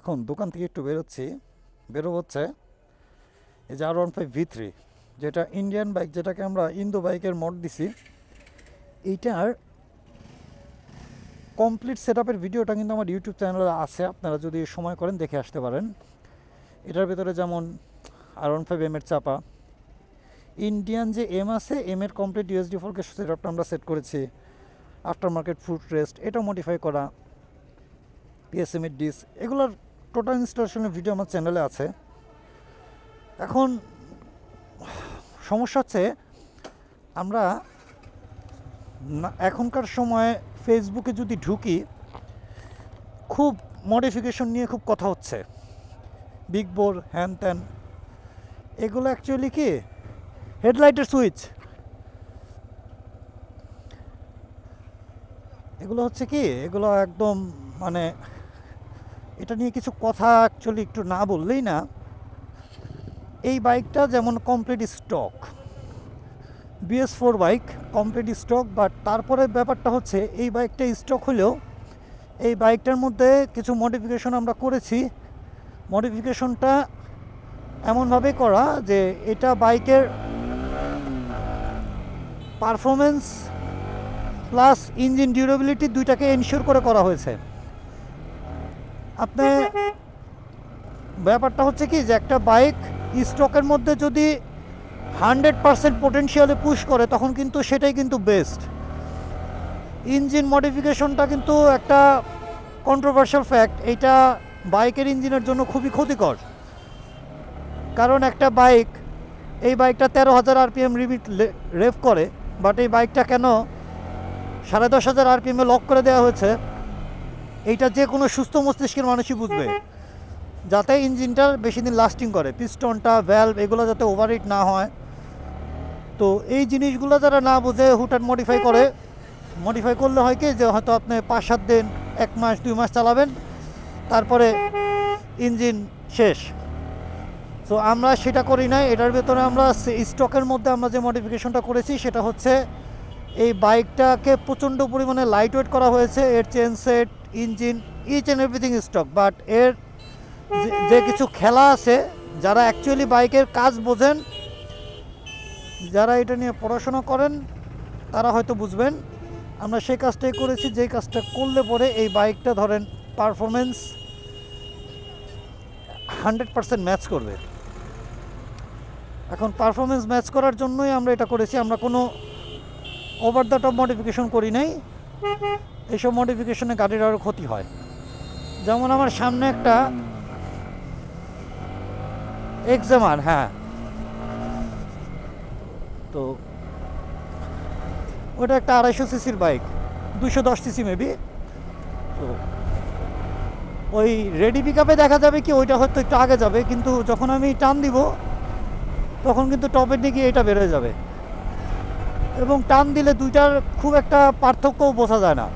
এখন দোকান থেকে একটু বেরোবো হচ্ছে এই যে R15V3, যেটা ইন্ডিয়ান বাইক, যেটাকে আমরা ইন্দো বাইকের মড দিছি। এইটার কমপ্লিট সেট আপের ভিডিওটা কিন্তু আমার ইউটিউব চ্যানেলে আছে, আপনারা যদি সময় করেন দেখে আসতে পারেন। এটার ভেতরে যেমন R15M এর চাপা, ইন্ডিয়ান যে এম আছে, এম এর কমপ্লিট USD4K সেট আপটা আমরা সেট করেছি, আফটার মার্কেট ফুট রেস্ট এটা মডিফাই করা, PSM এর ডিস, এগুলোর টোটাল ইনস্টলেশনের ভিডিও আমার চ্যানেলে আছে। এখন সমস্যা হচ্ছে আমরা এখনকার সময়ে ফেসবুকে যদি ঢুকি, খুব মডিফিকেশন নিয়ে খুব কথা হচ্ছে, বিগ বোর হ্যান ত্যান। এগুলো অ্যাকচুয়ালি কি হেডলাইটের সুইচ, এগুলো হচ্ছে কি, এগুলো একদম মানে এটা নিয়ে কিছু কথা অ্যাকচুয়ালি একটু না বললেই না। এই বাইকটা যেমন complete stock, BS4 bike complete stock, but তারপরে ব্যাপারটা হচ্ছে এই বাইকটা স্টক হলেও এই বাইকটার মধ্যে কিছু মডিফিকেশন আমরা করেছি। মডিফিকেশনটা এমনভাবে করা যে এটা বাইকের পারফরমেন্স প্লাস ইঞ্জিন ডিউরেবিলিটি দুইটাকে এনশিওর করে করা হয়েছে। আপনি ব্যাপারটা হচ্ছে কি যে একটা বাইক স্টকের মধ্যে যদি 100% পোটেনশিয়ালে পুশ করে তখন কিন্তু সেটাই কিন্তু বেস্ট। ইঞ্জিন মডিফিকেশনটা কিন্তু একটা কন্ট্রোভার্সিয়াল ফ্যাক্ট, এইটা বাইকের ইঞ্জিনের জন্য খুবই ক্ষতিকর। কারণ একটা বাইক, এই বাইকটা 13,000 RPM লিমিট রেভ করে, বাট এই বাইকটা কেন 10,500 RPM লক করে দেওয়া হয়েছে, এইটা যে কোনো সুস্থ মস্তিষ্কের মানুষই বুঝবে, যাতে ইঞ্জিনটা বেশি দিন লাস্টিং করে, পিস্টনটা ভ্যালভ এগুলো যাতে ওভারহিট না হয়। তো এই জিনিসগুলো যারা না বুঝে হুটহাট মডিফাই করে, মডিফাই করলে হয় কি যে হয়তো আপনি 5-7 দিন, 1 মাস 2 মাস চালাবেন, তারপরে ইঞ্জিন শেষ। সো আমরা সেটা করি নাই। এটার ভেতরে আমরা স্টকের মধ্যে আমরা যে মডিফিকেশনটা করেছি সেটা হচ্ছে এই বাইকটাকে প্রচণ্ড পরিমাণে লাইট ওয়েট করা হয়েছে। এর chain set, engine, each and everything stock, but এর যে কিছু খেলা আছে, যারা অ্যাকচুয়ালি বাইকের কাজ বোঝেন, যারা এটা নিয়ে পড়াশোনা করেন, তারা হয়তো বুঝবেন। আমরা সেই কাজটাই করেছি, যেই কাজটা করলে পরে এই বাইকটা ধরেন পারফরমেন্স 100% ম্যাচ করবে। এখন পারফরমেন্স ম্যাচ করার জন্যই আমরা এটা করেছি, আমরা কোনো ওভার দ্য টপ মডিফিকেশন করি নাই। এইসব মডিফিকেশনে গাড়ির আরও ক্ষতি হয়। যেমন আমার সামনে একটা এক্সামার, হ্যাঁ, তো ওটা একটা 250 সিসির বাইক, 210 সিসি মেবি। তো ওই রেডি পিক আপে দেখা যাবে কি ওইটা হয়তো একটু আগে যাবে, কিন্তু যখন আমি টান দিব তখন কিন্তু টপের দিকে এটা বেড়ে যাবে, এবং টান দিলে দুইটার খুব একটা পার্থক্যও বোঝা যায় না।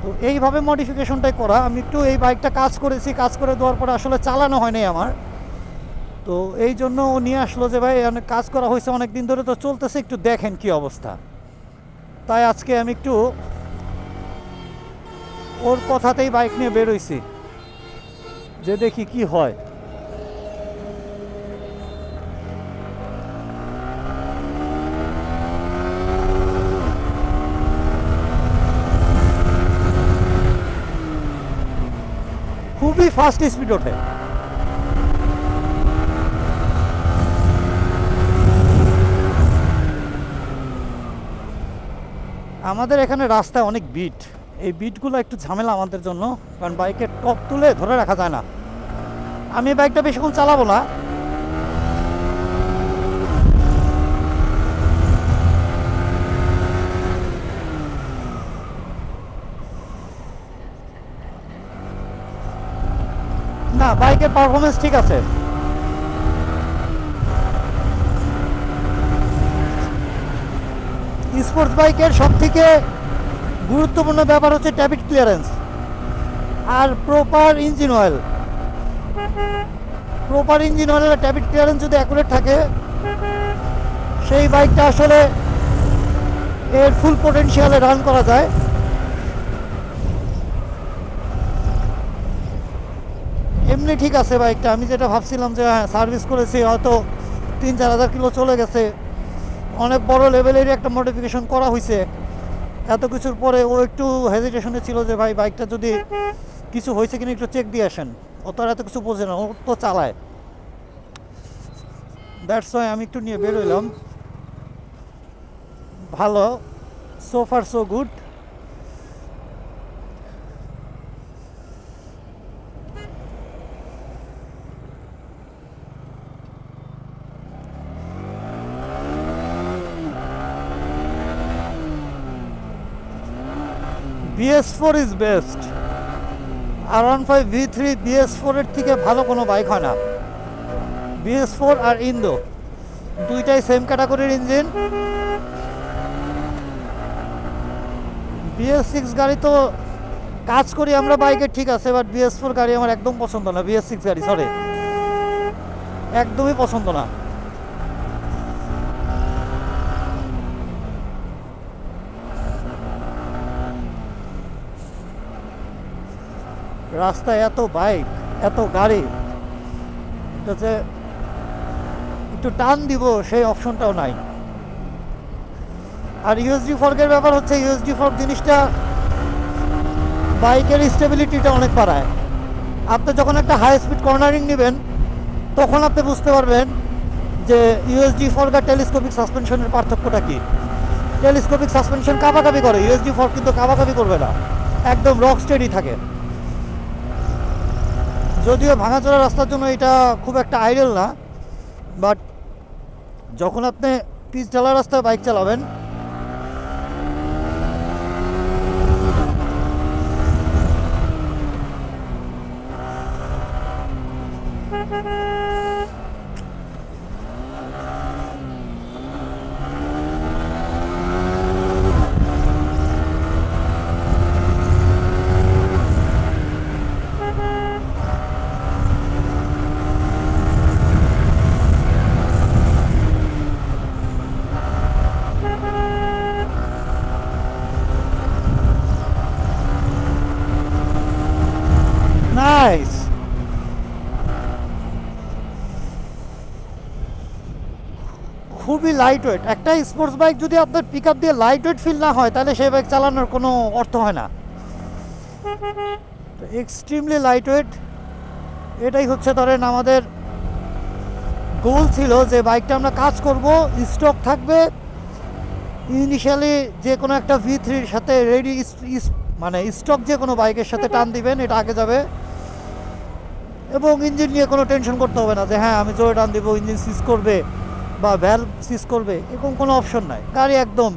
তো এইভাবে মডিফিকেশনটাই করা। আমি একটু এই বাইকটা কাজ করেছি, কাজ করে দেওয়ার পরে আসলে চালানো হয়নি আমার, তো এই জন্য ও নিয়ে আসলো যে ভাই অনেক কাজ করা হয়েছে অনেক দিন ধরে, তো চলতেছে, একটু দেখেন কি অবস্থা। তাই আজকে আমি একটু ওর কথাতেই বাইক নিয়ে বেরোইছি, যে দেখি কি হয়। খুবই ফাস্ট স্পিড ওঠে। আমাদের এখানে রাস্তায় অনেক বিট, এই বিটগুলো একটু ঝামেলা আমাদের জন্য, কারণ বাইকের টপ তুলে ধরে রাখা যায় না। আমি বাইকটা বেশিক্ষণ চালাবো না, না বাইকের পারফরমেন্স ঠিক আছে। স্পোর্টস বাইকের সবথেকে গুরুত্বপূর্ণ ব্যাপার হচ্ছে ট্যাবিট ক্লিয়ারেন্স আর proper engine oil. Proper engine অয়েলের ট্যাবিট ক্লিয়ারেন্স যদি অ্যাকুরেট থাকে, সেই বাইকটা আসলে এর ফুল পোটেনশিয়ালে রান করা যায়। এমনি ঠিক আছে বাইকটা। আমি যেটা ভাবছিলাম যে হ্যাঁ সার্ভিস করেছি হয়তো 3-4 হাজার কিলো চলে গেছে, অনেক বড় লেভেলেরই একটা মডিফিকেশন করা হয়েছে, এত কিছুর পরে ও একটু হেজিটেশনে ছিল যে ভাই বাইকটা যদি কিছু হয়েছে কিনা একটু চেক দিয়ে আসেন। ও তো আর এত কিছু বোঝে না, ও তো চালায়। দ্যাটস ওয়াই আমি একটু নিয়ে বেরোইলাম। ভালো, so far so good. BS4 is best. R15 V3 BS4 এর থেকে ভালো কোনো বাইক হয় না। BS4 আর ইন্দো দুইটাই সেম ক্যাটাগরির ইঞ্জিন। BS6 গাড়ি তো কাজ করি আমরা বাইকে ঠিক আছে, বাট BS4 গাড়ি আমার একদম পছন্দ না। BS6 গাড়ি সরি, একদমই পছন্দ না। রাস্তায় এত বাইক, এত গাড়ি, এটা যে একটু টান দিব সেই অপশনটাও নাই। আর ইউএসডি ফর্কের ব্যাপার হচ্ছে, ইউএসডি ফর্ক জিনিসটা বাইকের স্টেবিলিটিটা অনেক বাড়ায়। আপনি যখন একটা হাই স্পিড কর্নারিং নেবেন তখন আপনি বুঝতে পারবেন যে ইউএসডি ফর্ক আর টেলিস্কোপিক সাসপেনশনের পার্থক্যটা কী। টেলিস্কোপিক সাসপেনশন কাবাকাবি করে, ইউএসডি ফর্ক কিন্তু কাবাকাবি করবে না, একদম রক স্টেডি থাকে। যদিও ভাঙাচোরা রাস্তার জন্য এটা খুব একটা আইডিয়াল না, বাট যখন আপনি পিচ ঢালা রাস্তায় বাইক চালাবেন নাইস। খুবই লাইট ওয়েট। একটা স্পোর্টস বাইক যদি আপনার পিক আপ দিয়ে লাইট ওয়েট ফিল না হয় তাহলে সেই বাইক চালানোর কোনো অর্থ হয় না। এক্সট্রিমলি লাইট ওয়েট, এটাই হচ্ছে ধরেন আমাদের গোল ছিল যে বাইকটা আমরা কাজ করব, স্টক থাকবে। ইনিশিয়ালি যে কোনো একটা V3-র সাথে রেডি, মানে স্টক যে কোনো বাইকের সাথে টান দিবেন, এটা আগে যাবে। এবং ইঞ্জিন নিয়ে কোনো টেনশন করতে হবে না যে হ্যাঁ আমি জোরে টান দিব ইঞ্জিন সিজ করবে বা ভ্যালভ সিজ করবে, এরকম কোনো অপশন নাই। গাড়ি একদম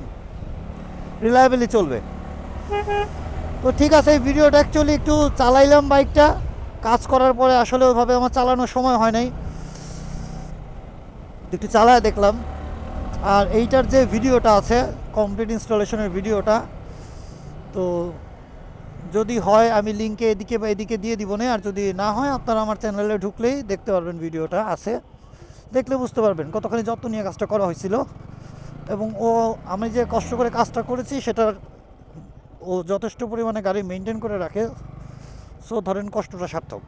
রিলায়েবলি চলবে। তো ঠিক আছে, এই ভিডিওটা অ্যাকচুয়ালি একটু চালাইলাম বাইকটা, কাজ করার পরে আসলে ওইভাবে আমার চালানোর সময় হয় নাই, একটু চালায় দেখলাম। আর এইটার যে ভিডিওটা আছে কমপ্লিট ইনস্টলেশনের ভিডিওটা, তো যদি হয় আমি লিঙ্কে এদিকে বা এদিকে দিয়ে দিব না, আর যদি না হয় আপনারা আমার চ্যানেলে ঢুকলেই দেখতে পারবেন, ভিডিওটা আছে, দেখলে বুঝতে পারবেন কতখানি যত্ন নিয়ে কাজটা করা হয়েছিল। এবং আমি যে কষ্ট করে কাজটা করেছি সেটার ও যথেষ্ট পরিমাণে গাড়ি মেনটেন করে রাখে, সো ধরেন কষ্টটা সার্থক।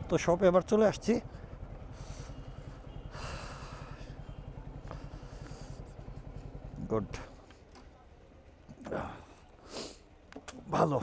তো শপে এবার চলে আসছি। গুড, ভালো।